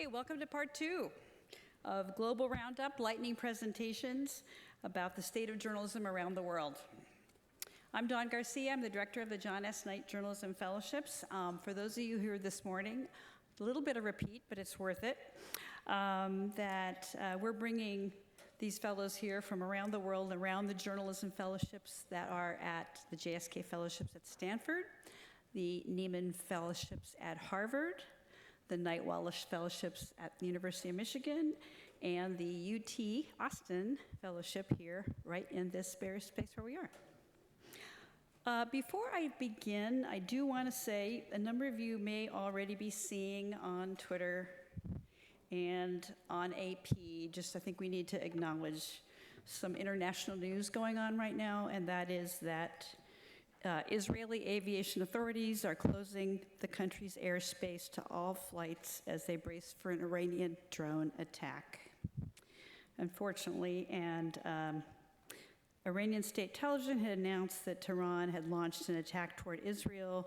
Hey, welcome to part 2 of Global Roundup lightning presentations about the state of journalism around the world. I'm Dawn Garcia. I'm the director of the John S. Knight Journalism Fellowships. For those of you who are here this morning, a little bit of repeat, but it's worth it, we're bringing these fellows here from around the world, around the journalism fellowships that are at the JSK Fellowships at Stanford, the Nieman Fellowships at Harvard, the Knight-Wallace Fellowships at the University of Michigan, and the UT Austin Fellowship here, right in this very space where we are. Before I begin, I do want to say a number of you may already be seeing on Twitter and on AP, I think we need to acknowledge some international news going on right now, and that is that Israeli aviation authorities are closing the country's airspace to all flights as they brace for an Iranian drone attack. Unfortunately, Iranian state television had announced that Tehran had launched an attack toward Israel,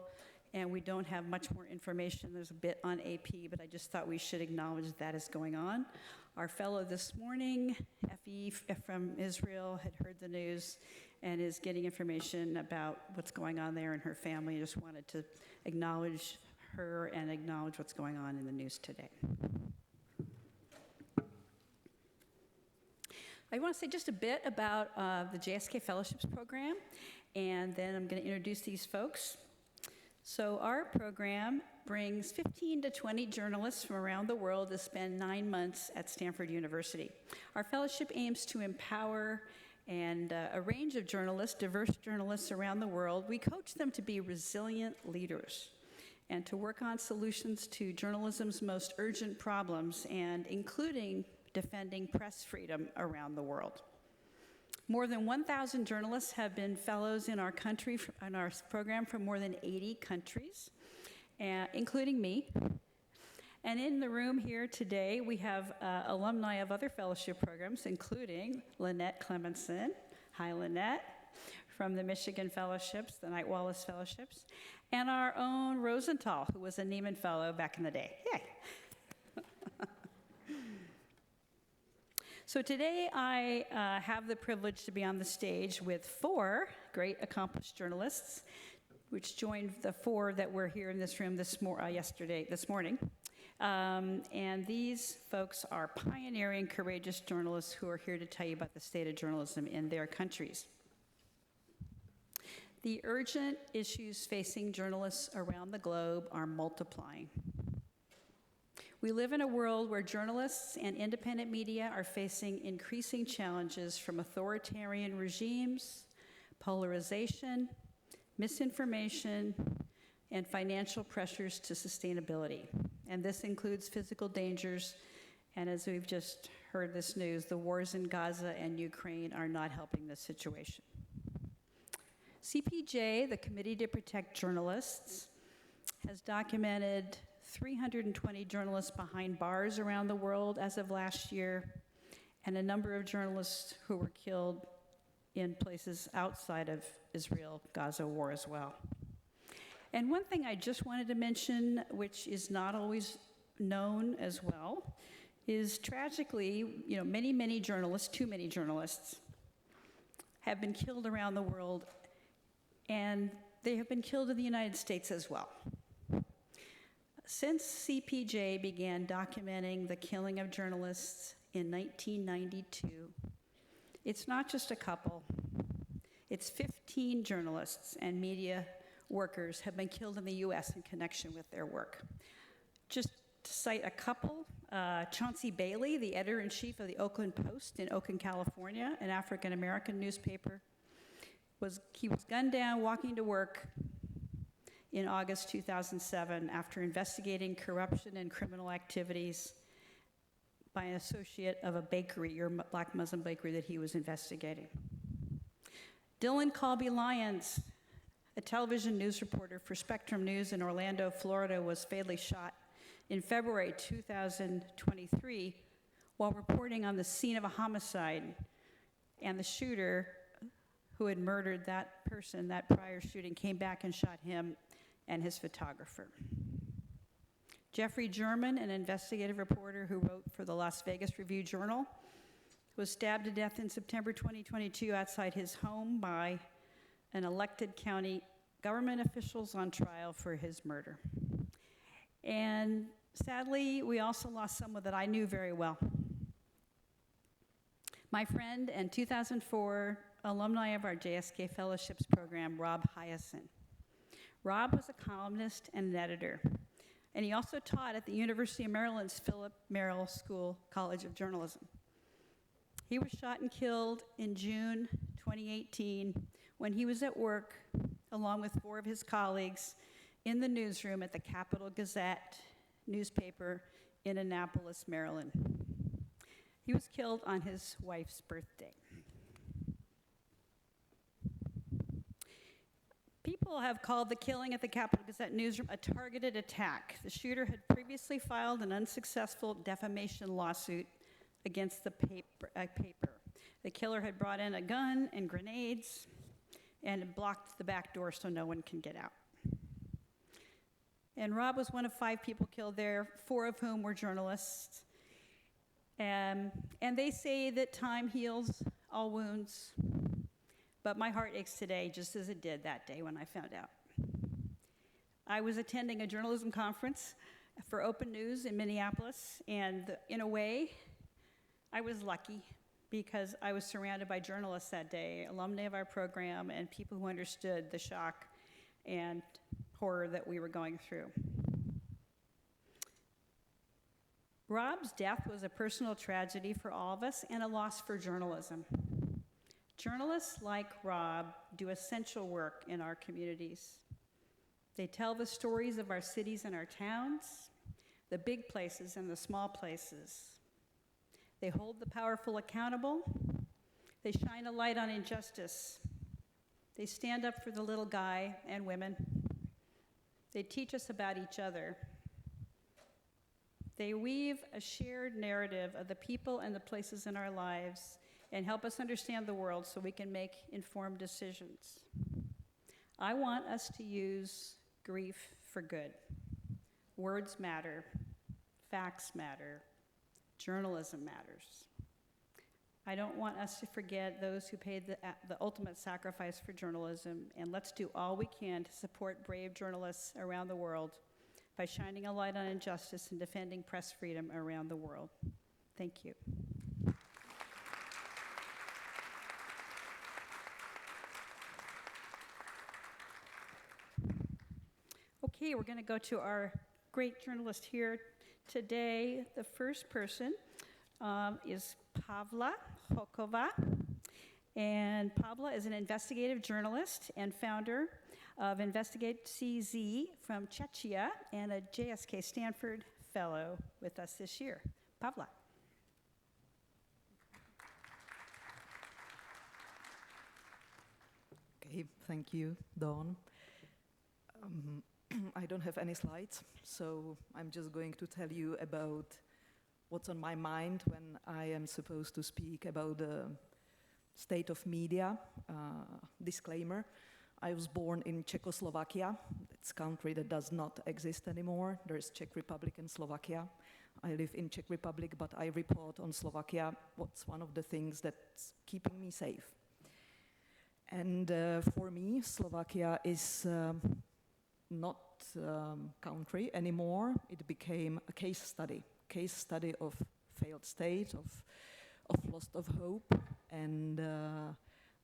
and we don't have much more information. There's a bit on AP, but I just thought we should acknowledge that is going on. Our fellow this morning, Effie from Israel, had heard the news and is getting information about what's going on there and her family. I just wanted to acknowledge her and acknowledge what's going on in the news today. I want to say just a bit about the JSK Fellowships program, and then I'm going to introduce these folks. So our program brings 15 to 20 journalists from around the world to spend 9 months at Stanford University. Our fellowship aims to empower a range of journalists, diverse journalists around the world. We coach them to be resilient leaders and to work on solutions to journalism's most urgent problems, and including defending press freedom around the world. More than 1,000 journalists have been fellows in our country, in our program, from more than 80 countries, including me. And in the room here today, we have alumni of other fellowship programs, including Lynette Clemenson. Hi, Lynette, from the Michigan Fellowships, the Knight-Wallace Fellowships, and our own Rosenthal, who was a Nieman Fellow back in the day. Yay! So today I have the privilege to be on the stage with 4 great accomplished journalists, which joined the 4 that were here in this room this morning. And these folks are pioneering, courageous journalists who are here to tell you about the state of journalism in their countries. The urgent issues facing journalists around the globe are multiplying. We live in a world where journalists and independent media are facing increasing challenges from authoritarian regimes, polarization, misinformation, and financial pressures to sustainability. And this includes physical dangers, and as we've just heard this news, the wars in Gaza and Ukraine are not helping this situation. CPJ, the Committee to Protect Journalists, has documented 320 journalists behind bars around the world as of last year, and a number of journalists who were killed in places outside of Israel-Gaza war as well. And one thing I just wanted to mention, which is not always known as well, is tragically, many journalists, too many journalists, have been killed around the world, and they have been killed in the United States as well. Since CPJ began documenting the killing of journalists in 1992, it's not just a couple, it's 15 journalists and media workers have been killed in the U.S. in connection with their work. Just to cite a couple, Chauncey Bailey, the editor-in-chief of the Oakland Post in Oakland, California, an African-American newspaper, he was gunned down walking to work in August 2007 after investigating corruption and criminal activities by an associate of a bakery, or black Muslim bakery, that he was investigating. Dylan Colby-Lyons, a television news reporter for Spectrum News in Orlando, Florida, was fatally shot in February 2023 while reporting on the scene of a homicide, and the shooter who had murdered that person, that prior shooting, came back and shot him and his photographer. Jeffrey German, an investigative reporter who wrote for the Las Vegas Review-Journal, was stabbed to death in September 2022 outside his home by an elected county government officials on trial for his murder. And sadly, we also lost someone that I knew very well. My friend and 2004 alumni of our JSK Fellowships program, Rob Hyacinth. Rob was a columnist and an editor, and he also taught at the University of Maryland's Philip Merrill College of Journalism. He was shot and killed in June 2018 when he was at work, along with 4 of his colleagues, in the newsroom at the Capital Gazette newspaper in Annapolis, Maryland. He was killed on his wife's birthday. People have called the killing at the Capital Gazette newsroom a targeted attack. The shooter had previously filed an unsuccessful defamation lawsuit against the paper. The killer had brought in a gun and grenades and blocked the back door so no one can get out. And Rob was one of 5 people killed there, 4 of whom were journalists. And they say that time heals all wounds, but my heart aches today just as it did that day when I found out. I was attending a journalism conference for Open News in Minneapolis, and in a way, I was lucky because I was surrounded by journalists that day, alumni of our program, and people who understood the shock and horror that we were going through. Rob's death was a personal tragedy for all of us and a loss for journalism. Journalists like Rob do essential work in our communities. They tell the stories of our cities and our towns, the big places and the small places. They hold the powerful accountable. They shine a light on injustice. They stand up for the little guy and women. They teach us about each other. They weave a shared narrative of the people and the places in our lives and help us understand the world so we can make informed decisions. I want us to use grief for good. Words matter. Facts matter. Journalism matters. I don't want us to forget those who paid the ultimate sacrifice for journalism, and let's do all we can to support brave journalists around the world by shining a light on injustice and defending press freedom around the world. Thank you. Okay, we're going to go to our great journalist here today. The first person is Pavla Holcová. And Pavla is an investigative journalist and founder of investigace.cz from Czechia and a JSK Stanford fellow with us this year. Pavla. Okay, thank you, Dawn. I don't have any slides, so I'm just going to tell you about what's on my mind when I am supposed to speak about the state of media. Disclaimer, I was born in Czechoslovakia. It's a country that does not exist anymore. There's Czech Republic and Slovakia. I live in Czech Republic, but I report on Slovakia. What's one of the things that's keeping me safe? And for me, Slovakia is not country anymore. It became a case study of failed state, of loss of hope. And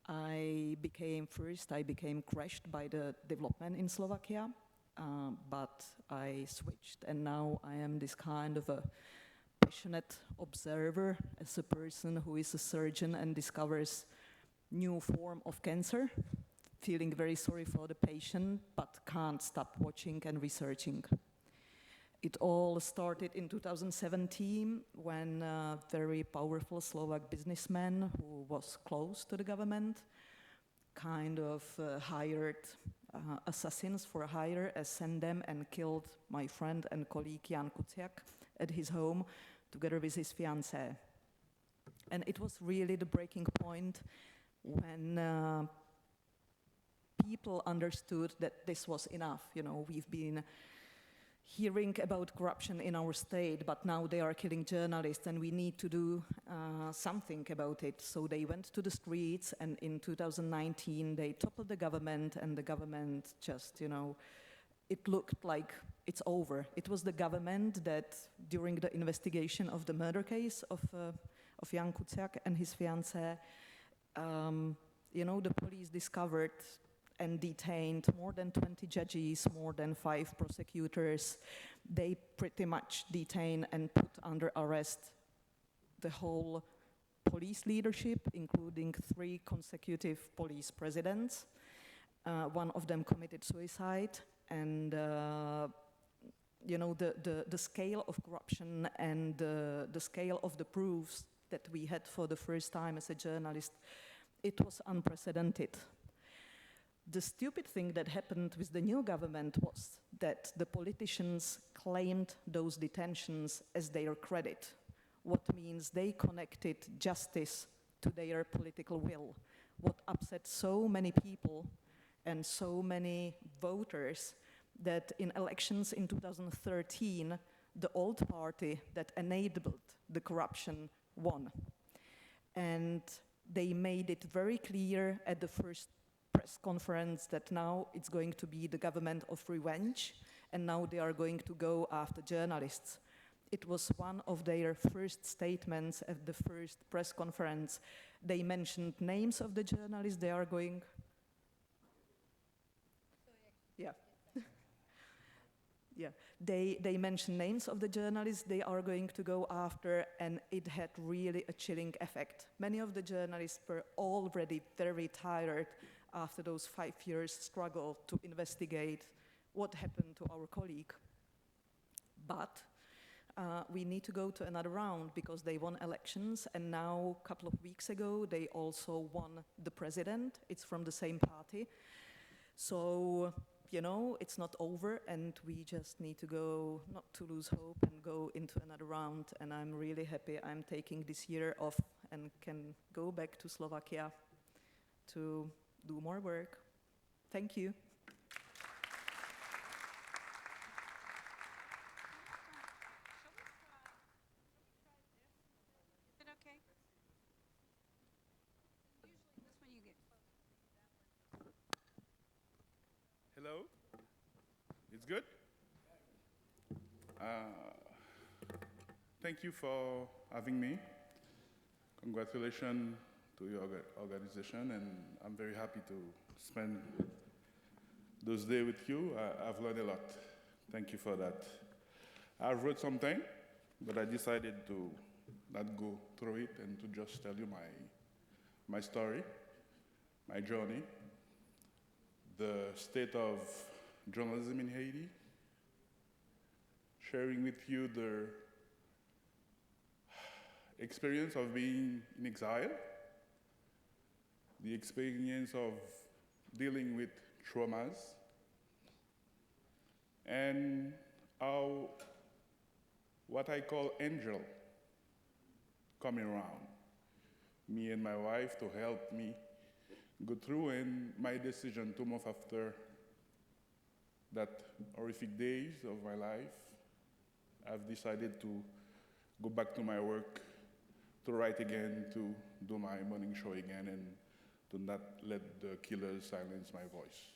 I became crushed by the development in Slovakia, but I switched, and now I am this kind of a passionate observer as a person who is a surgeon and discovers new form of cancer, feeling very sorry for the patient, but can't stop watching and researching. It all started in 2017 when a very powerful Slovak businessman who was close to the government kind of hired assassins for hire, sent them and killed my friend and colleague Jan Kuciak at his home together with his fiancée. And it was really the breaking point when people understood that this was enough. You know, we've been hearing about corruption in our state, but now they are killing journalists and we need to do something about it. So they went to the streets, and in 2019 they toppled the government, and the government just, it looked like it's over. It was the government that, during the investigation of the murder case of Jan Kuciak and his fiancée, the police discovered and detained more than 20 judges, more than 5 prosecutors. They pretty much detained and put under arrest the whole police leadership, including 3 consecutive police presidents. One of them committed suicide, and the scale of corruption and the scale of the proofs that we had for the first time as a journalist, it was unprecedented. The stupid thing that happened with the new government was that the politicians claimed those detentions as their credit, what means they connected justice to their political will, what upset so many people and so many voters that in elections in 2013, the old party that enabled the corruption won. And they made it very clear at the first press conference that now it's going to be the government of revenge, and now they are going to go after journalists. It was one of their first statements at the first press conference. They mentioned names of the journalists they are going... Yeah. Yeah, they mentioned names of the journalists they are going to go after, and it had really a chilling effect. Many of the journalists were already very tired after those 5 years struggle to investigate what happened to our colleague. But we need to go to another round because they won elections, and now a couple of weeks ago they also won the president. It's from the same party. So, it's not over, and we just need to go, not to lose hope, and go into another round. And I'm really happy I'm taking this year off and can go back to Slovakia to do more work. Thank you. Is it okay? Usually this one you get close. Hello? It's good? Thank you for having me. Congratulations to your organization, and I'm very happy to spend those days with you. I've learned a lot. Thank you for that. I've wrote something, but I decided to not go through it and to just tell you my story, my journey, the state of journalism in Haiti, sharing with you the experience of being in exile, the experience of dealing with traumas, and how what I call angel coming around, me and my wife, to help me go through, and my decision 2 months after that horrific days of my life, I've decided to go back to my work, to write again, to do my morning show again, and to not let the killers silence my voice.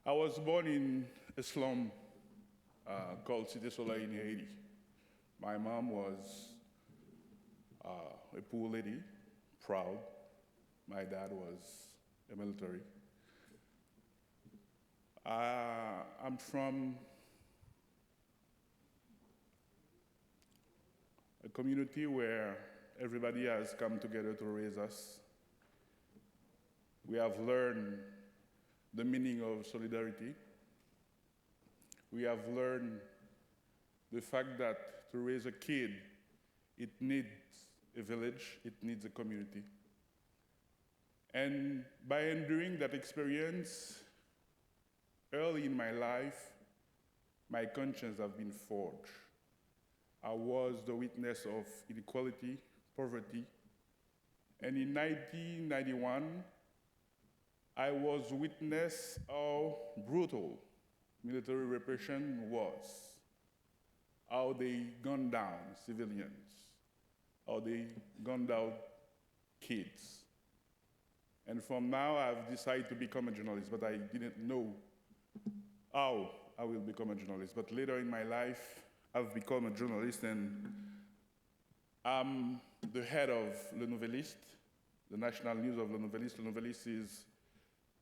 I was born in a slum called Cité Soleil in Haiti. My mom was a poor lady, proud. My dad was a military. I'm from a community where everybody has come together to raise us. We have learned the meaning of solidarity. We have learned the fact that to raise a kid, it needs a village, it needs a community. And by enduring that experience, early in my life, my conscience has been forged. I was the witness of inequality, poverty, and in 1991, I was witness how brutal military repression was. how they gunned down civilians, how they gunned down kids. And from now, I've decided to become a journalist, but I didn't know how I will become a journalist. But later in my life, I've become a journalist, and I'm the head of Le Nouvelliste, the national news of Le Nouvelliste. Le Nouvelliste is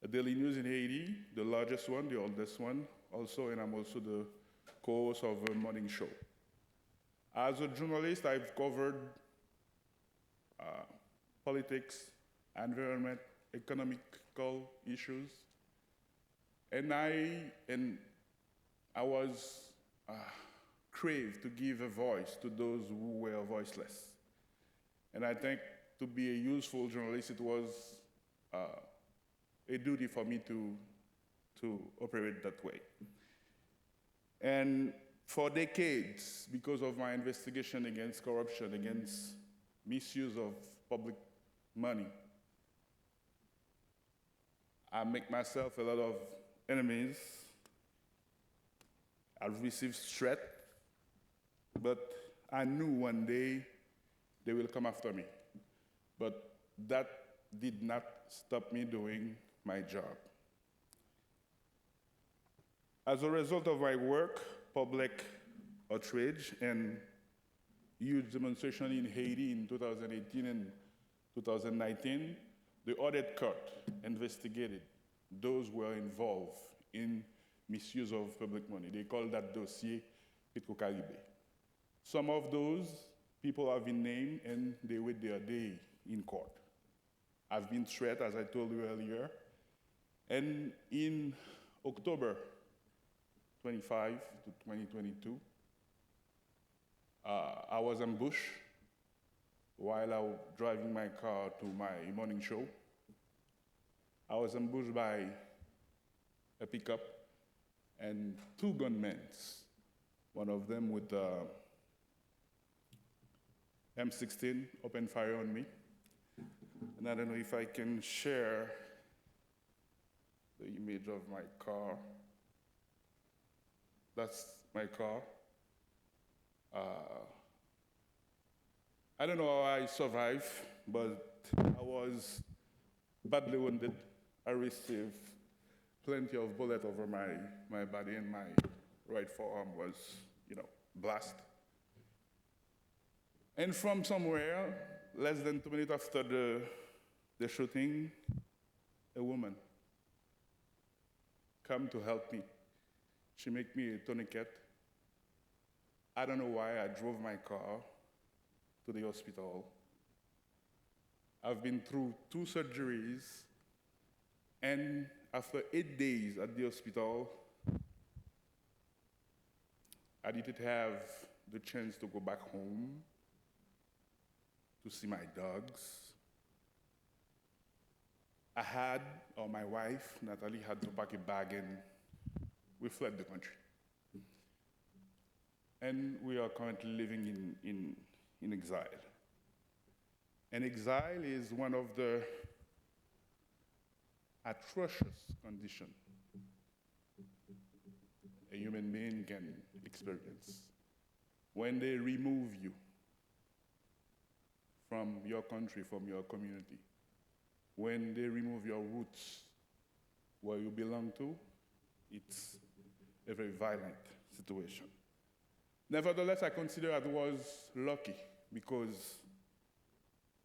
a daily news in Haiti, the largest one, the oldest one, also, and I'm also the co-host of a morning show. As a journalist, I've covered politics, environment, economical issues, and I was craved to give a voice to those who were voiceless. And I think to be a useful journalist, it was a duty for me to operate that way. And for decades, because of my investigation against corruption, against misuse of public money, I make myself a lot of enemies. I've received threats, but I knew one day they will come after me. But that did not stop me doing my job. As a result of my work, public outrage, and huge demonstration in Haiti in 2018 and 2019, the audit court investigated those who were involved in misuse of public money. They call that dossier Petro-Caribe. Some of those people have been named, and they wait their day in court. I've been threatened, as I told you earlier, and in October 25 to 2022, I was ambushed while I was driving my car to my morning show. I was ambushed by a pickup and two gunmen, one of them with M16, opened fire on me. And I don't know if I can share the image of my car. That's my car. I don't know how I survived, but I was badly wounded. I received plenty of bullets over my body, and my right forearm was, blasted. And from somewhere, less than 2 minutes after the shooting, a woman came to help me. She made me a tourniquet. I don't know why I drove my car to the hospital. I've been through 2 surgeries, and after 8 days at the hospital, I didn't have the chance to go back home to see my dogs. My wife, Natalie, had to pack a bag, and we fled the country. And we are currently living in exile. And exile is one of the atrocious conditions a human being can experience. When they remove you from your country, from your community, when they remove your roots, where you belong to, it's a very violent situation. Nevertheless, I consider I was lucky because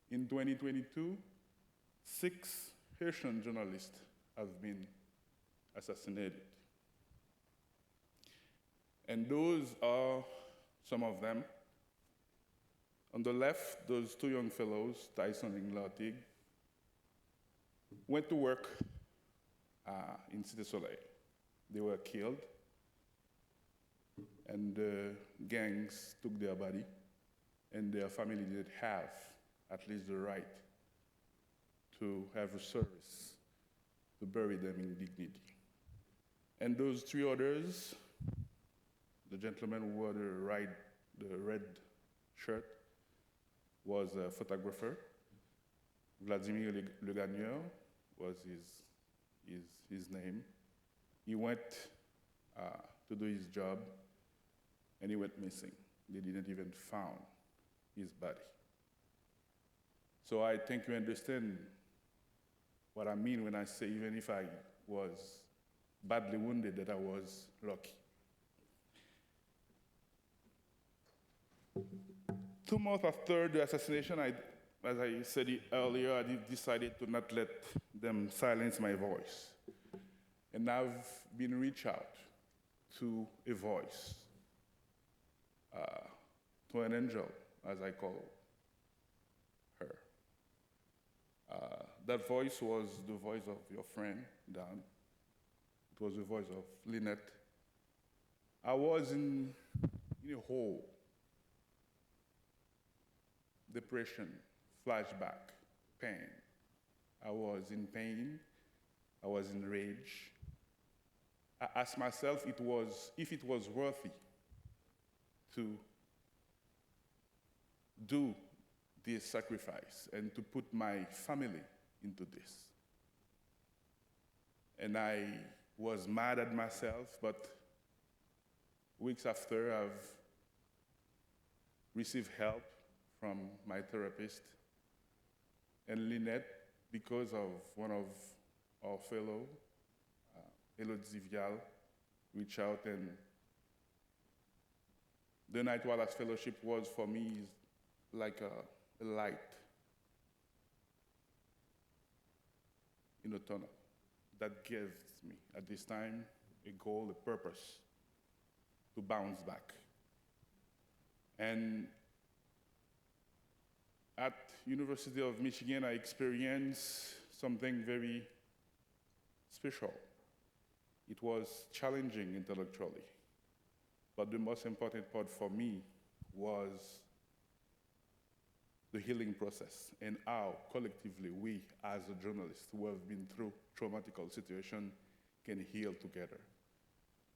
in 2022, 6 Haitian journalists have been assassinated. And those are some of them. On the left, those 2 young fellows, Tyson and Lartig, went to work in Cité Soleil. They were killed, and the gangs took their body, and their family did have at least the right to have a service to bury them in dignity. And those 3 others, the gentleman who wore the red shirt was a photographer. Vladimir Le Gagneur was his name. He went to do his job, and he went missing. They didn't even found his body. So I think you understand what I mean when I say even if I was badly wounded, that I was lucky. 2 months after the assassination, as I said it earlier, I decided to not let them silence my voice. And I've been reached out to a voice, to an angel, as I call her. That voice was the voice of your friend, Dan. It was the voice of Lynette. I was in a hole, depression, flashback, pain. I was in pain. I was in rage. I asked myself if it was worthy to do this sacrifice and to put my family into this. And I was mad at myself, but weeks after, I've received help from my therapist. And Lynette, because of one of our fellow, Elodie Vial, reached out, and the Knight-Wallace Fellowship was, for me, like a light in a tunnel that gives me, at this time, a goal, a purpose to bounce back. And at University of Michigan, I experienced something very special. It was challenging intellectually, but the most important part for me was the healing process and how collectively we, as a journalist who have been through traumatic situations, can heal together.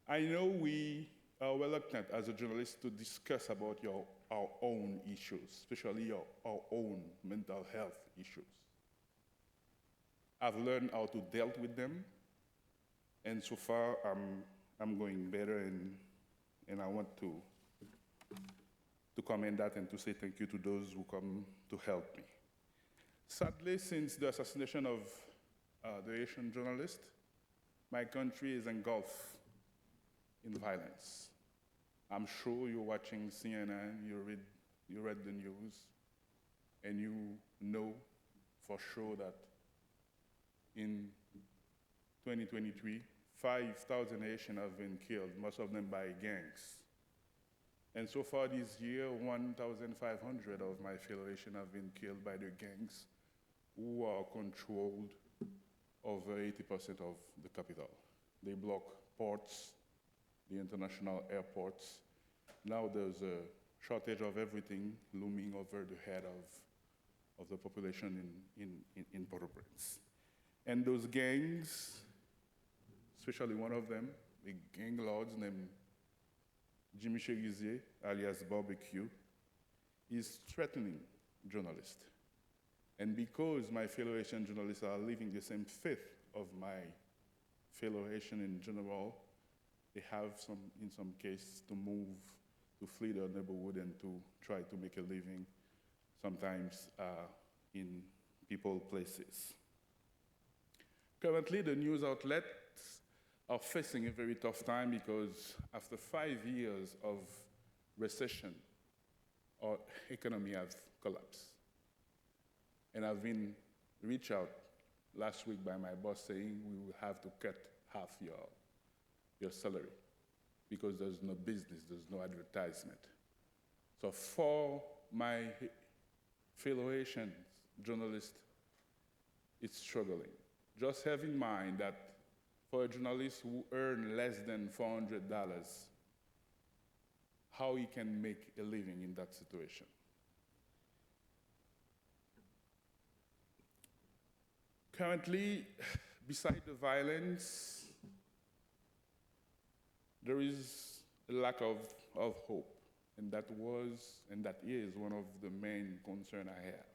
I know we are reluctant as a journalist to discuss about our own issues, especially our own mental health issues. I've learned how to deal with them, and so far I'm going better, and I want to comment that and to say thank you to those who come to help me. Sadly, since the assassination of the Haitian journalist, my country is engulfed in violence. I'm sure you're watching CNN, you read the news, and you know for sure that in 2023, 5,000 Haitians have been killed, most of them by gangs. And so far this year, 1,500 of my fellow Haitians have been killed by the gangs who are controlled over 80% of the capital. They block ports, the international airports. Now there's a shortage of everything looming over the head of the population in Port-au-Prince. And those gangs, especially one of them, a gang lord named Jimmy Chegizier, alias Barbecue, is threatening journalists. And because my fellow Haitian journalists are living the same fate of my fellow Haitian in general, they have in some cases to move, to flee their neighborhood and to try to make a living, sometimes in people places. Currently, the news outlets are facing a very tough time because after 5 years of recession, our economy has collapsed. And I've been reached out last week by my boss saying we will have to cut half your salary because there's no business, there's no advertisement. So for my fellow Haitian journalists, it's struggling. Just have in mind that for a journalist who earns less than $400, how he can make a living in that situation. Currently, beside the violence, there is a lack of hope, and that was and that is one of the main concerns I have.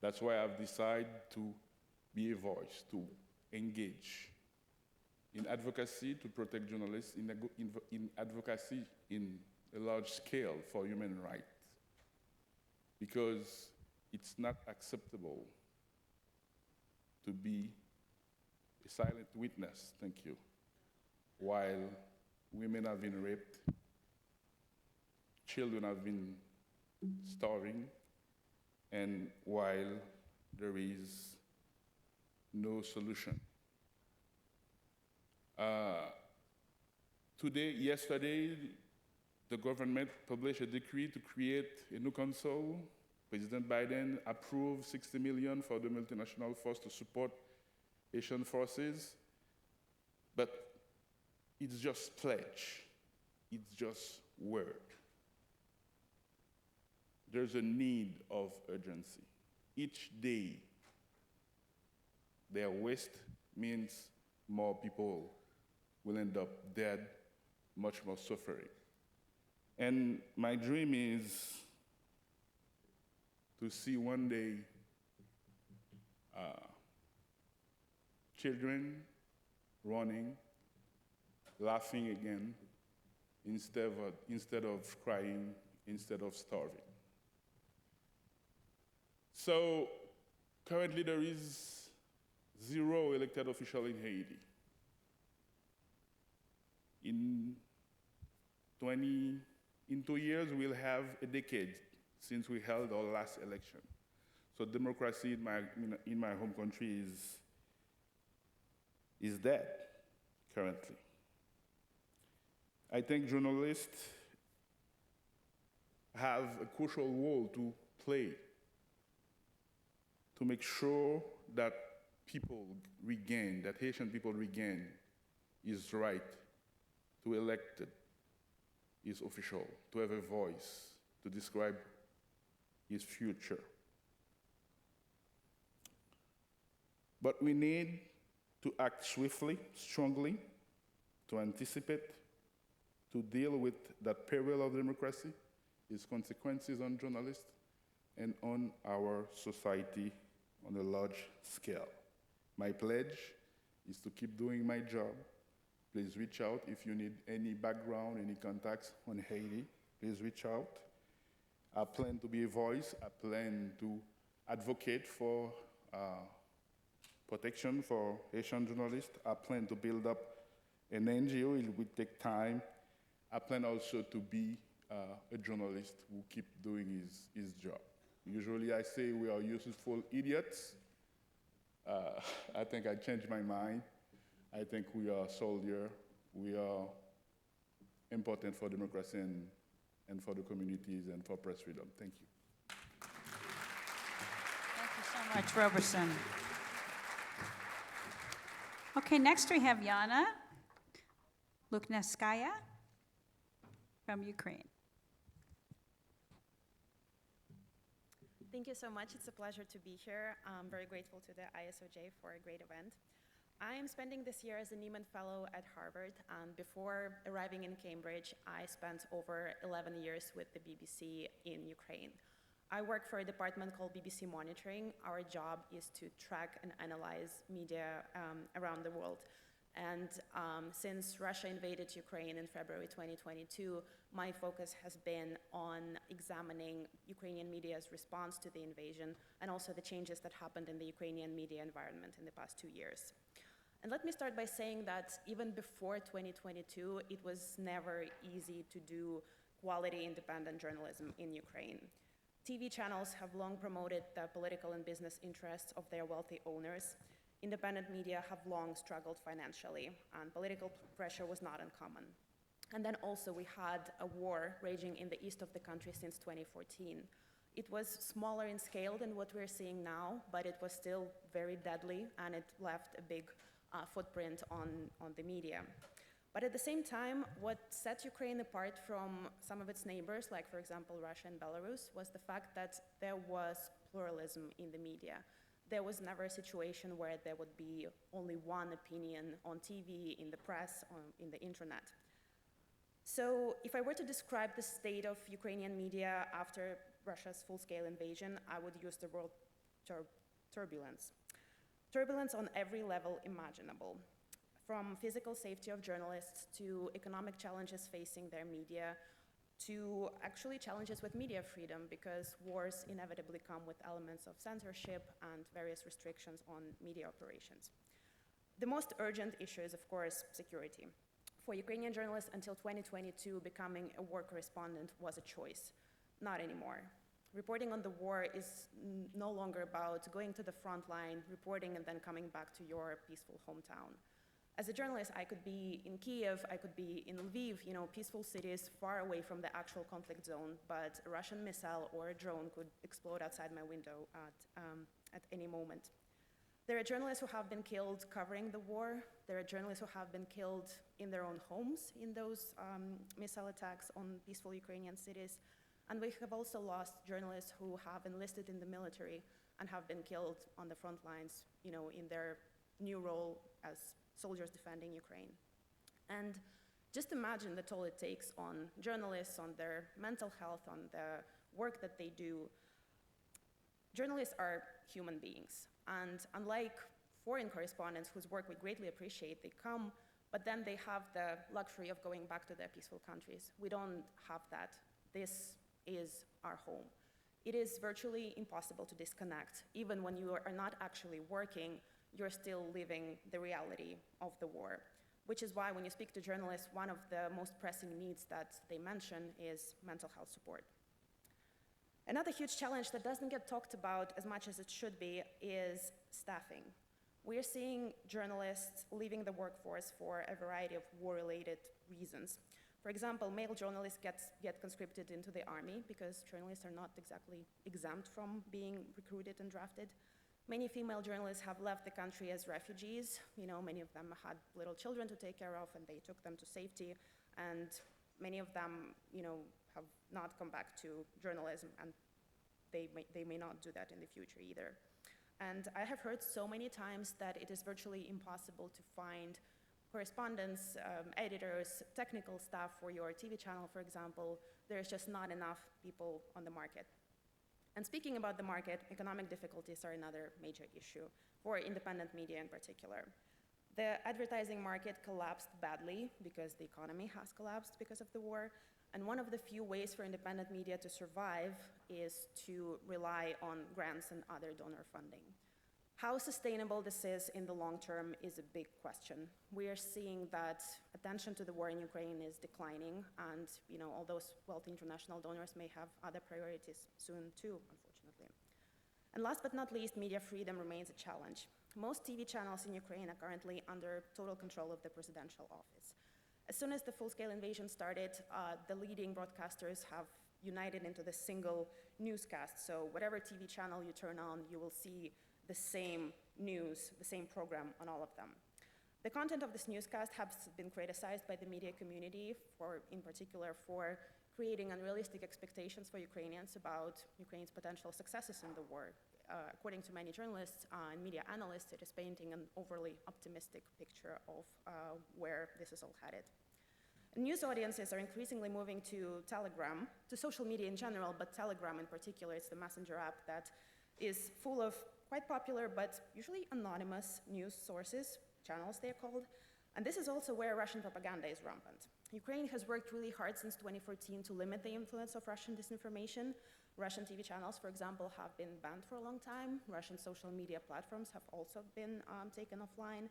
That's why I've decided to be a voice, to engage in advocacy to protect journalists, in advocacy in a large scale for human rights, because it's not acceptable to be a silent witness, thank you, while women have been raped, children have been starving, and while there is no solution. Yesterday, the government published a decree to create a new council. President Biden approved $60 million for the multinational force to support Haitian forces, but it's just pledge, it's just word. There's a need of urgency. Each day, their waste means more people will end up dead, much more suffering. And my dream is to see one day children running, laughing again, instead of crying, instead of starving. So currently there is 0 elected official in Haiti. In 2 years, we'll have a decade since we held our last election. So democracy in my home country is dead currently. I think journalists have a crucial role to play to make sure that Haitian people regain his right to elect his official, to have a voice, to describe his future. But we need to act swiftly, strongly, to anticipate, to deal with that peril of democracy, its consequences on journalists, and on our society on a large scale. My pledge is to keep doing my job. Please reach out if you need any background, any contacts on Haiti. Please reach out. I plan to be a voice. I plan to advocate for protection for Haitian journalists. I plan to build up an NGO. It will take time. I plan also to be a journalist who keep doing his job. Usually I say we are useful idiots. I think I changed my mind. I think we are soldiers. We are important for democracy and for the communities and for press freedom. Thank you. Thank you so much, Roberson. Okay, next we have Yana Lyushnevskaya from Ukraine. Thank you so much. It's a pleasure to be here. I'm very grateful to the ISOJ for a great event. I am spending this year as a Nieman Fellow at Harvard. Before arriving in Cambridge, I spent over 11 years with the BBC in Ukraine. I work for a department called BBC Monitoring. Our job is to track and analyze media around the world. And since Russia invaded Ukraine in February 2022, my focus has been on examining Ukrainian media's response to the invasion and also the changes that happened in the Ukrainian media environment in the past 2 years. And let me start by saying that even before 2022, it was never easy to do quality independent journalism in Ukraine. TV channels have long promoted the political and business interests of their wealthy owners. Independent media have long struggled financially, and political pressure was not uncommon. And then also we had a war raging in the east of the country since 2014. It was smaller in scale than what we're seeing now, but it was still very deadly, and it left a big footprint on the media. But at the same time, what set Ukraine apart from some of its neighbors, like for example Russia and Belarus, was the fact that there was pluralism in the media. There was never a situation where there would be only one opinion on TV, in the press, in the internet. So if I were to describe the state of Ukrainian media after Russia's full-scale invasion, I would use the word turbulence. Turbulence on every level imaginable. from physical safety of journalists to economic challenges facing their media, to actually challenges with media freedom, because wars inevitably come with elements of censorship and various restrictions on media operations. The most urgent issue is, of course, security. For Ukrainian journalists until 2022, becoming a war correspondent was a choice. Not anymore. Reporting on the war is no longer about going to the front line, reporting, and then coming back to your peaceful hometown. As a journalist, I could be in Kyiv, I could be in Lviv, peaceful cities far away from the actual conflict zone, but a Russian missile or a drone could explode outside my window at any moment. There are journalists who have been killed covering the war. There are journalists who have been killed in their own homes in those missile attacks on peaceful Ukrainian cities. And we have also lost journalists who have enlisted in the military and have been killed on the front lines, in their new role as soldiers defending Ukraine. And just imagine the toll it takes on journalists, on their mental health, on the work that they do. Journalists are human beings. And unlike foreign correspondents whose work we greatly appreciate, they come, but then they have the luxury of going back to their peaceful countries. We don't have that. This is our home. It is virtually impossible to disconnect. Even when you are not actually working, you're still living the reality of the war, which is why when you speak to journalists, one of the most pressing needs that they mention is mental health support. Another huge challenge that doesn't get talked about as much as it should be is staffing. We are seeing journalists leaving the workforce for a variety of war-related reasons. For example, male journalists get conscripted into the army because journalists are not exactly exempt from being recruited and drafted. Many female journalists have left the country as refugees. Many of them had little children to take care of, and they took them to safety. And many of them, have not come back to journalism, and they may not do that in the future either. And I have heard so many times that it is virtually impossible to find correspondents, editors, technical staff for your TV channel, for example. There's just not enough people on the market. And speaking about the market, economic difficulties are another major issue for independent media in particular. The advertising market collapsed badly because the economy has collapsed because of the war. And one of the few ways for independent media to survive is to rely on grants and other donor funding. How sustainable this is in the long term is a big question. We are seeing that attention to the war in Ukraine is declining, and all those wealthy international donors may have other priorities soon too, unfortunately. And last but not least, media freedom remains a challenge. Most TV channels in Ukraine are currently under total control of the presidential office. As soon as the full-scale invasion started, the leading broadcasters have united into the single newscast. So whatever TV channel you turn on, you will see the same news, the same program on all of them. The content of this newscast has been criticized by the media community, in particular for creating unrealistic expectations for Ukrainians about Ukraine's potential successes in the war. According to many journalists and media analysts, it is painting an overly optimistic picture of where this is all headed. News audiences are increasingly moving to Telegram, to social media in general, but Telegram in particular. It's the messenger app that is full of quite popular but usually anonymous news sources, channels they're called, and this is also where Russian propaganda is rampant. Ukraine has worked really hard since 2014 to limit the influence of Russian disinformation. Russian TV channels, for example, have been banned for a long time. Russian social media platforms have also been taken offline.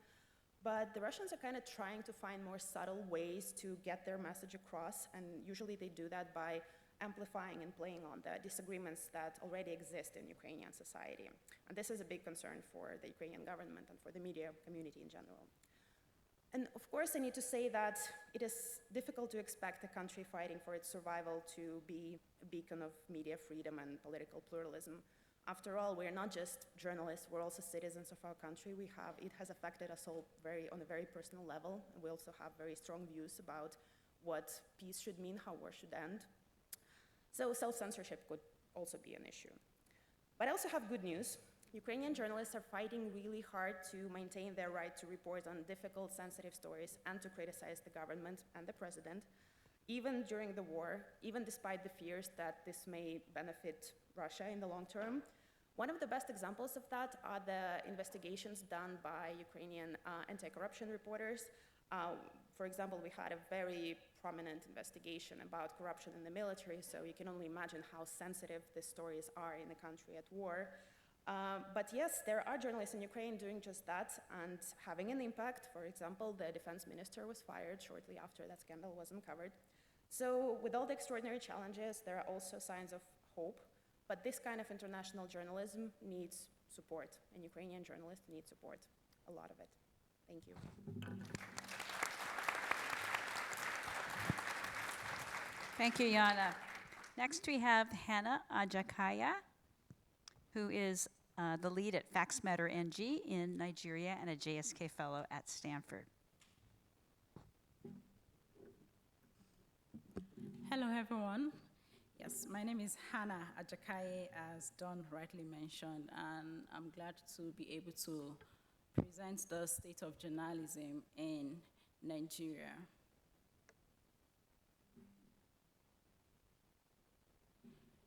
But the Russians are kind of trying to find more subtle ways to get their message across, and usually they do that by amplifying and playing on the disagreements that already exist in Ukrainian society. And this is a big concern for the Ukrainian government and for the media community in general. And of course, I need to say that it is difficult to expect a country fighting for its survival to be a beacon of media freedom and political pluralism. After all, we're not just journalists, we're also citizens of our country. It has affected us all on a very personal level. We also have very strong views about what peace should mean, how war should end. So self-censorship could also be an issue. But I also have good news. Ukrainian journalists are fighting really hard to maintain their right to report on difficult, sensitive stories and to criticize the government and the president, even during the war, even despite the fears that this may benefit Russia in the long term. One of the best examples of that are the investigations done by Ukrainian anti-corruption reporters. For example, we had a very prominent investigation about corruption in the military, so you can only imagine how sensitive these stories are in a country at war. But yes, there are journalists in Ukraine doing just that and having an impact. For example, the defense minister was fired shortly after that scandal was uncovered. So with all the extraordinary challenges, there are also signs of hope. But this kind of international journalism needs support, and Ukrainian journalists need support, a lot of it. Thank you. Thank you, Yana. Next, we have Hannah Ajakaiye, who is the lead at FactsMatterNG in Nigeria and a JSK fellow at Stanford. Hello, everyone. Yes, my name is Hannah Ajakaiye, as Don rightly mentioned, and I'm glad to be able to present the state of journalism in Nigeria.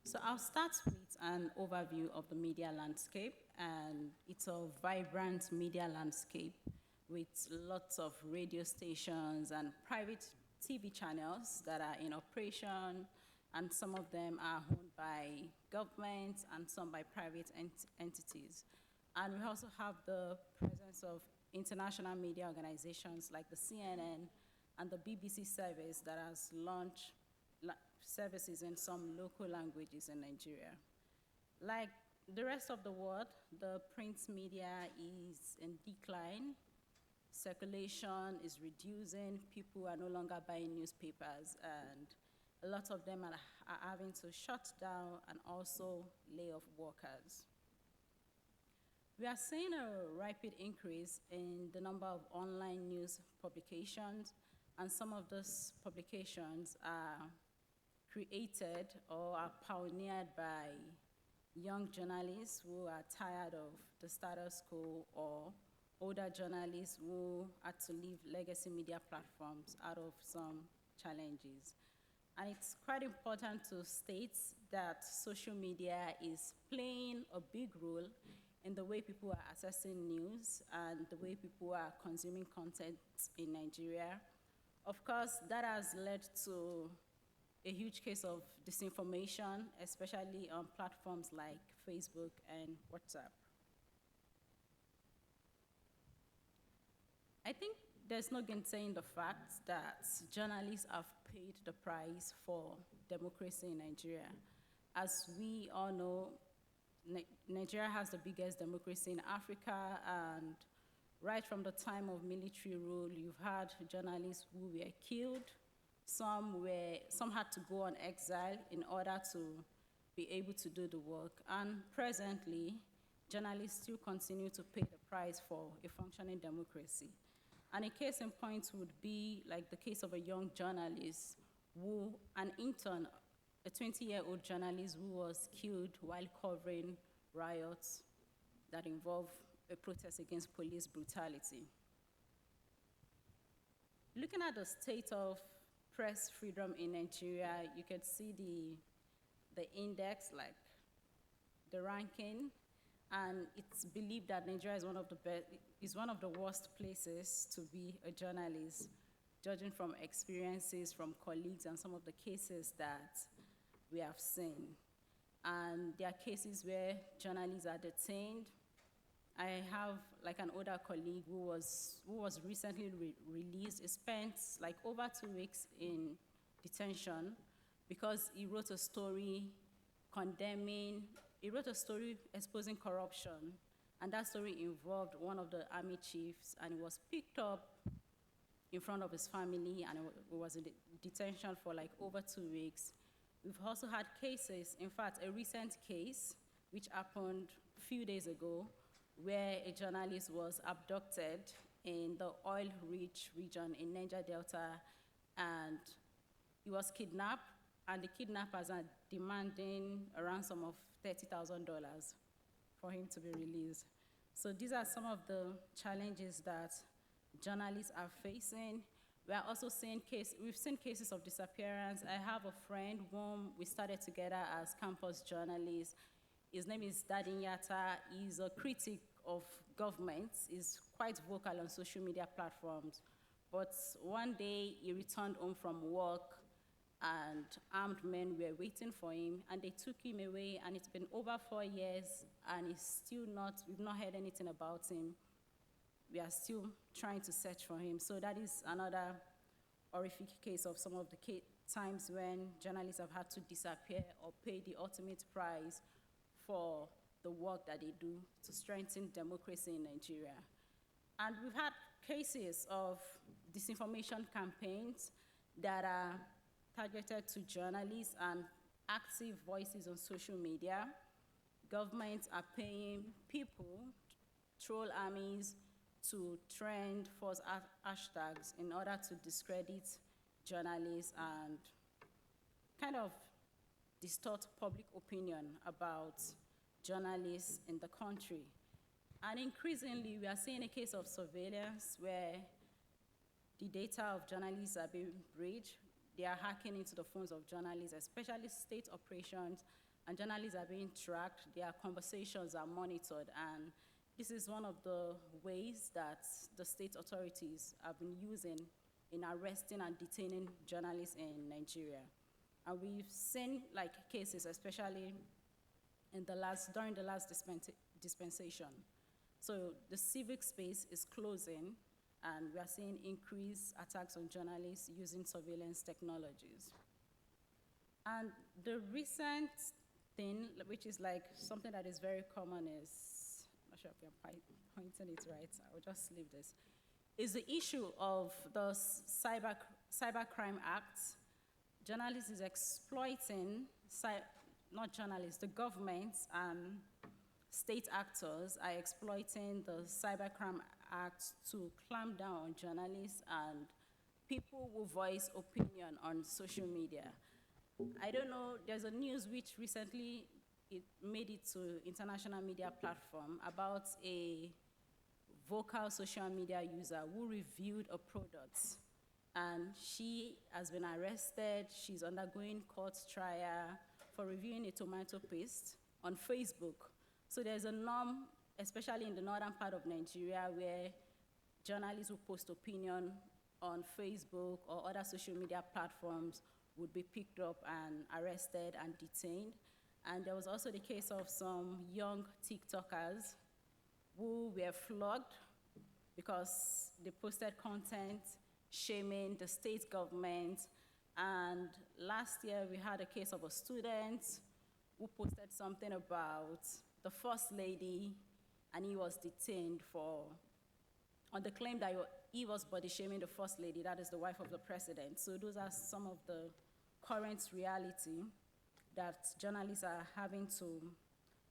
So I'll start with an overview of the media landscape, and it's a vibrant media landscape with lots of radio stations and private TV channels that are in operation, and some of them are owned by governments and some by private entities. And we also have the presence of international media organizations like the CNN and the BBC service that has launched services in some local languages in Nigeria. Like the rest of the world, the print media is in decline. Circulation is reducing. People are no longer buying newspapers, and a lot of them are having to shut down and also lay off workers. We are seeing a rapid increase in the number of online news publications, and some of those publications are created or are pioneered by young journalists who are tired of the status quo, or older journalists who had to leave legacy media platforms out of some challenges. And it's quite important to state that social media is playing a big role in the way people are accessing news and the way people are consuming content in Nigeria. Of course, that has led to a huge case of disinformation, especially on platforms like Facebook and WhatsApp. I think there's no gainsaying the fact that journalists have paid the price for democracy in Nigeria. As we all know, Nigeria has the biggest democracy in Africa, and right from the time of military rule, you've had journalists who were killed. Some had to go on exile in order to be able to do the work. And presently, journalists still continue to pay the price for a functioning democracy. And a case in point would be like the case of a young journalist an intern, a 20-year-old journalist who was killed while covering riots that involve a protest against police brutality. Looking at the state of press freedom in Nigeria, you can see the index, like the ranking, and it's believed that Nigeria is one of the worst places to be a journalist, judging from experiences from colleagues and some of the cases that we have seen. And there are cases where journalists are detained. I have like an older colleague who was recently released. He spent like over 2 weeks in detention because he wrote a story exposing corruption, and that story involved one of the army chiefs, and he was picked up in front of his family, and he was in detention for like over 2 weeks. We've also had cases, in fact, a recent case, which happened a few days ago, where a journalist was abducted in the oil-rich region in Niger Delta, and he was kidnapped, and the kidnappers are demanding a ransom of $30,000 for him to be released. So these are some of the challenges that journalists are facing. We are also seeing we've seen cases of disappearance. I have a friend whom we started together as campus journalists. His name is Dadinyata. He's a critic of governments. He's quite vocal on social media platforms. But one day, he returned home from work, and armed men were waiting for him, and they took him away, and it's been over 4 years, and we've not heard anything about him. We are still trying to search for him. So that is another horrific case of some of the times when journalists have had to disappear or pay the ultimate price for the work that they do to strengthen democracy in Nigeria. And we've had cases of disinformation campaigns that are targeted to journalists and active voices on social media. Governments are paying people, troll armies, to trend false hashtags in order to discredit journalists and kind of distort public opinion about journalists in the country. And increasingly, we are seeing a case of surveillance where the data of journalists are being breached. They are hacking into the phones of journalists, especially state operations, and journalists are being tracked. Their conversations are monitored, and this is one of the ways that the state authorities have been using in arresting and detaining journalists in Nigeria. And we've seen cases, especially during the last dispensation. So the civic space is closing, and we are seeing increased attacks on journalists using surveillance technologies. And the recent thing, which is something that is very common, is, I'm not sure if I'm pointing it right, I will just leave this, is the issue of the Cybercrime Act. Journalists is exploiting, not journalists, the governments and state actors are exploiting the Cybercrime Act to clamp down on journalists and people who voice opinion on social media. I don't know, there's a news which recently it made it to international media platform about a vocal social media user who reviewed a product, and she has been arrested. She's undergoing court trial for reviewing a tomato paste on Facebook. So there's a norm, especially in the northern part of Nigeria, where journalists who post opinion on Facebook or other social media platforms would be picked up and arrested and detained. And there was also the case of some young TikTokers who were flogged because they posted content shaming the state government. And last year, we had a case of a student who posted something about the First Lady, and he was detained on the claim that he was body shaming the First Lady, that is the wife of the president. So those are some of the current reality that journalists are having to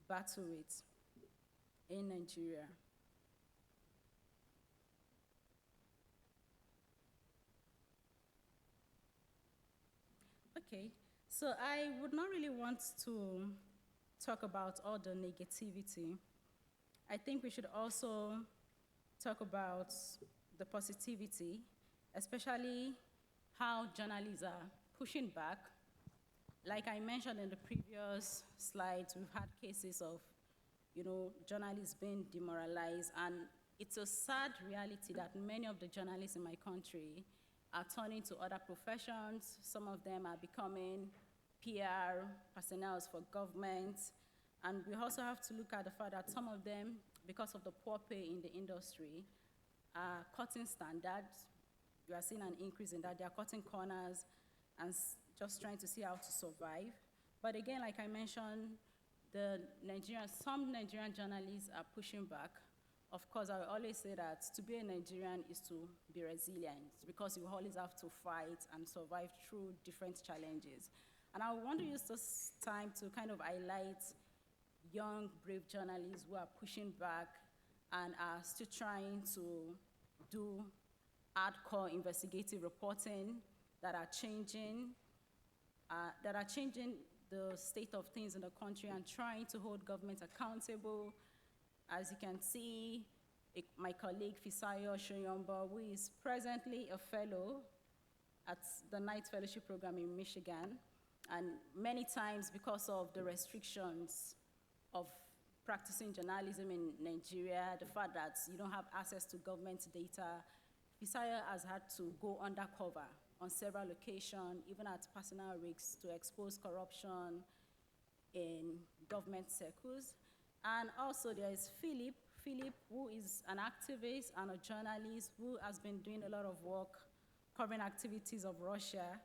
battle with in Nigeria. Okay, so I would not really want to talk about all the negativity. I think we should also talk about the positivity, especially how journalists are pushing back. Like I mentioned in the previous slides, we've had cases of, journalists being demoralized, and it's a sad reality that many of the journalists in my country are turning to other professions. Some of them are becoming PR personnel for government, and we also have to look at the fact that some of them, because of the poor pay in the industry, are cutting standards. We are seeing an increase in that. They are cutting corners and just trying to see how to survive. But again, like I mentioned, some Nigerian journalists are pushing back. Of course, I always say that to be a Nigerian is to be resilient, because you always have to fight and survive through different challenges. And I want to use this time to kind of highlight young, brave journalists who are pushing back and are still trying to do hardcore investigative reporting that are changing the state of things in the country and trying to hold government accountable. As you can see, my colleague Fisayo Shoyombo, who is presently a fellow at the Knight Fellowship Program in Michigan, and many times because of the restrictions of practicing journalism in Nigeria, the fact that you don't have access to government data. Visaya has had to go undercover on several occasions, even at personal risks, to expose corruption in government circles. And also there is Philip, who is an activist and a journalist who has been doing a lot of work covering activities of Russia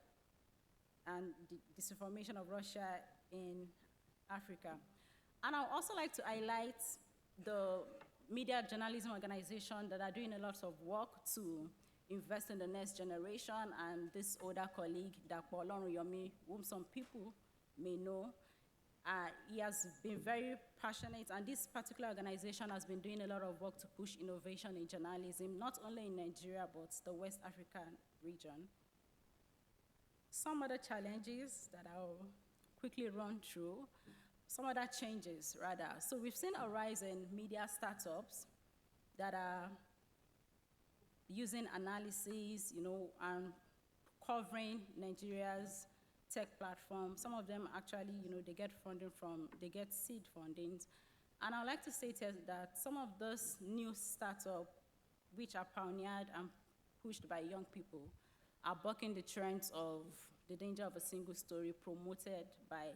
and the disinformation of Russia in Africa. And I would also like to highlight the media journalism organization that are doing a lot of work to invest in the next generation, and this older colleague, Dr. Yomi, whom some people may know, he has been very passionate, and this particular organization has been doing a lot of work to push innovation in journalism, not only in Nigeria, but the West African region. Some other challenges that I'll quickly run through, some other changes, rather. So we've seen a rise in media startups that are using analysis, and covering Nigeria's tech platform. Some of them actually, they get seed fundings. And I'd like to say that some of those new startups, which are pioneered and pushed by young people, are bucking the trends of the danger of a single story promoted by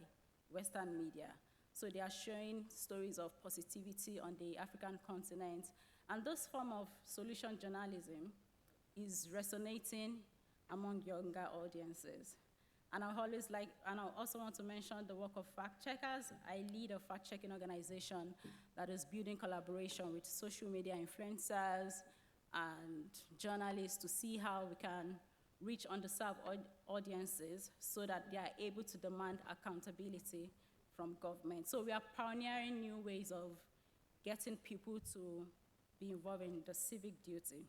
Western media. So they are showing stories of positivity on the African continent. And this form of solution journalism is resonating among younger audiences. And I also want to mention the work of fact checkers. I lead a fact-checking organization that is building collaboration with social media influencers and journalists to see how we can reach underserved audiences so that they are able to demand accountability from government. So we are pioneering new ways of getting people to be involved in the civic duty.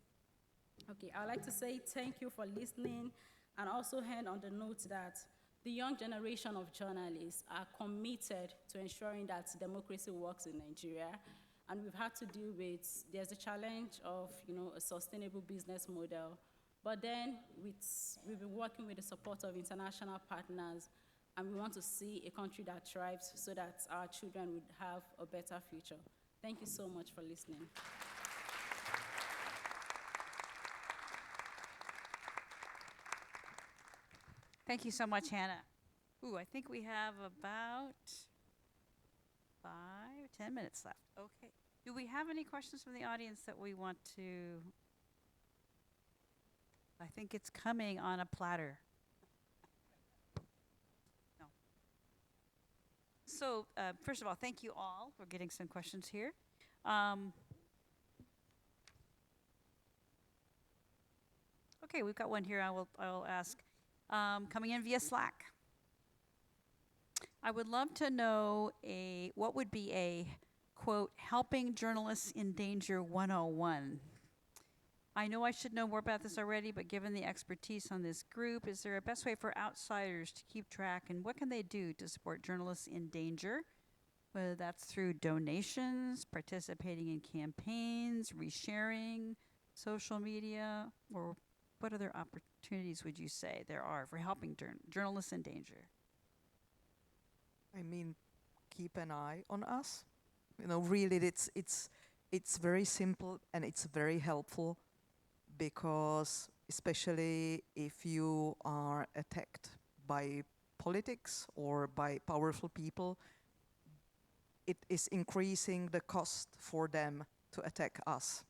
Okay, I'd like to say thank you for listening, and also end on the note that the young generation of journalists are committed to ensuring that democracy works in Nigeria. And we've had to deal with, there's a challenge of a sustainable business model. But then we've been working with the support of international partners, and we want to see a country that thrives so that our children would have a better future. Thank you so much for listening. Thank you so much, Hannah. Ooh, I think we have about 5 or 10 minutes left. Okay. Do we have any questions from the audience that we want to? I think it's coming on a platter. No. So, first of all, thank you all. We're getting some questions here. Okay, we've got one here. I will ask. Coming in via Slack. I would love to know what would be a, quote, helping journalists in danger 101. I know I should know more about this already, but given the expertise on this group, is there a best way for outsiders to keep track, and what can they do to support journalists in danger? Whether that's through donations, participating in campaigns, resharing, social media, or what other opportunities would you say there are for helping journalists in danger? I mean, keep an eye on us. Really, it's very simple and it's very helpful, because especially if you are attacked by politics or by powerful people, it is increasing the cost for them to attack us,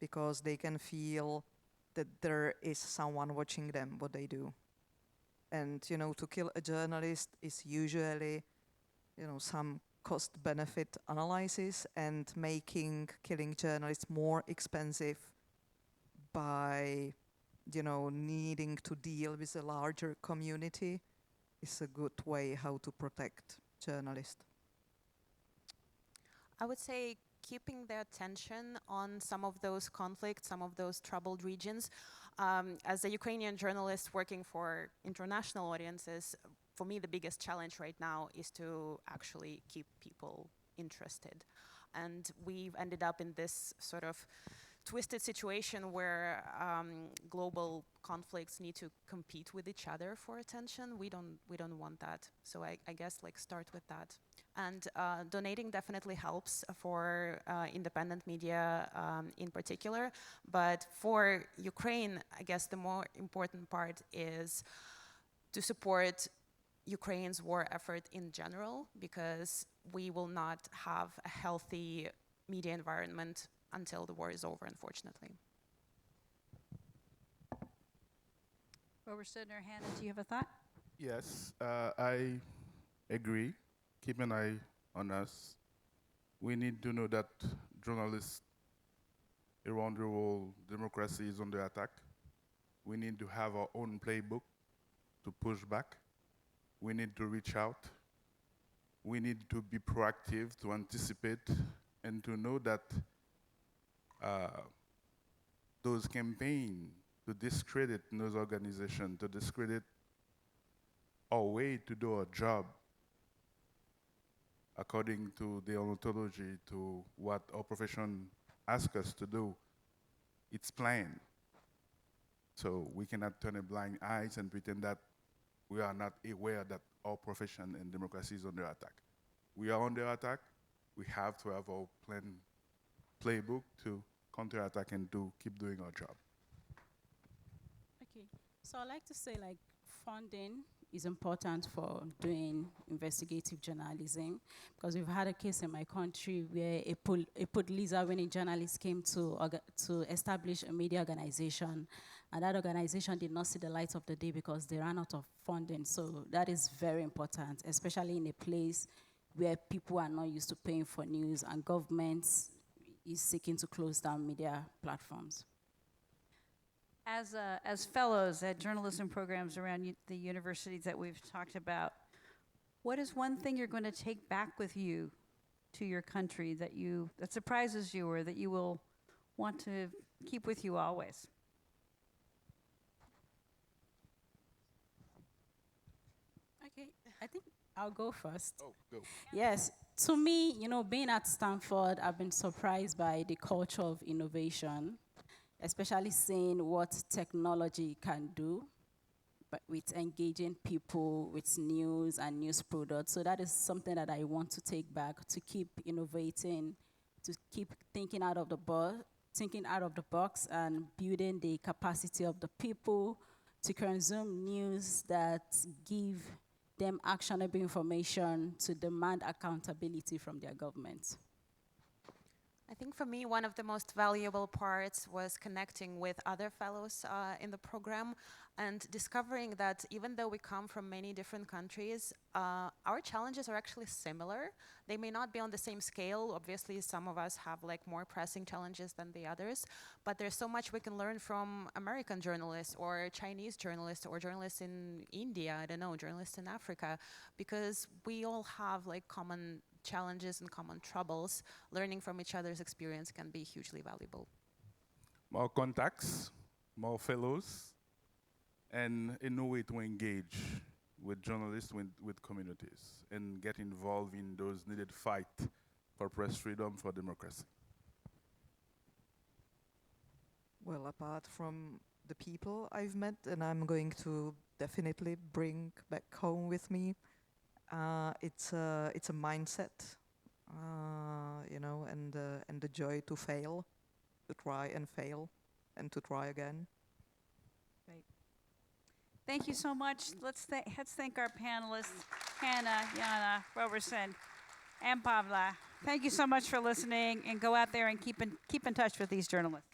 because they can feel that there is someone watching them, what they do. And, to kill a journalist is usually, some cost-benefit analysis, and making killing journalists more expensive by, needing to deal with a larger community is a good way how to protect journalists. I would say keeping the attention on some of those conflicts, some of those troubled regions. As a Ukrainian journalist working for international audiences, for me the biggest challenge right now is to actually keep people interested. And we've ended up in this sort of twisted situation where global conflicts need to compete with each other for attention. We don't want that. So I guess start with that. And donating definitely helps for independent media in particular. But for Ukraine, I guess the more important part is to support Ukraine's war effort in general, because we will not have a healthy media environment until the war is over, unfortunately. Roberson or Hannah, do you have a thought? Yes, I agree. Keep an eye on us. We need to know that journalists around the world, democracy is under attack. We need to have our own playbook to push back. We need to reach out. We need to be proactive, to anticipate, and to know that those campaigns to discredit those organizations, to discredit our way to do our job according to the ontology, to what our profession asks us to do, it's planned. So we cannot turn a blind eye and pretend that we are not aware that our profession and democracy is under attack. We are under attack. We have to have our planned playbook to counterattack and keep doing our job. Okay, so I'd like to say, like, funding is important for doing investigative journalism, because we've had a case in my country where a Pulitzer-winning journalist came to establish a media organization, and that organization did not see the light of the day because they ran out of funding. So that is very important, especially in a place where people are not used to paying for news and governments is seeking to close down media platforms. As fellows at journalism programs around the universities that we've talked about, what is one thing you're going to take back with you to your country that surprises you, or that you will want to keep with you always? Okay, I think I'll go first. Oh, go. Yes, to me, you know, being at Stanford, I've been surprised by the culture of innovation, especially seeing what technology can do, but with engaging people with news and news products. So that is something that I want to take back, to keep innovating, to keep thinking out of the box and building the capacity of the people to consume news that give them actionable information, to demand accountability from their government. I think for me, one of the most valuable parts was connecting with other fellows in the program and discovering that even though we come from many different countries, our challenges are actually similar. They may not be on the same scale. Obviously, some of us have like more pressing challenges than the others, but there's so much we can learn from American journalists or Chinese journalists or journalists in India, I don't know, journalists in Africa, because we all have like common challenges and common troubles. Learning from each other's experience can be hugely valuable. More contacts, more fellows, and a new way to engage with journalists, with communities, and get involved in those needed fight for press freedom, for democracy. Well, apart from the people I've met, and I'm going to definitely bring back home with me, it's a mindset, you know, and the joy to fail, to try and fail, and to try again. Great. Thank you so much. Let's thank our panelists, Hannah, Yana, Roberson, and Pavla. Thank you so much for listening, and go out there and keep in touch with these journalists.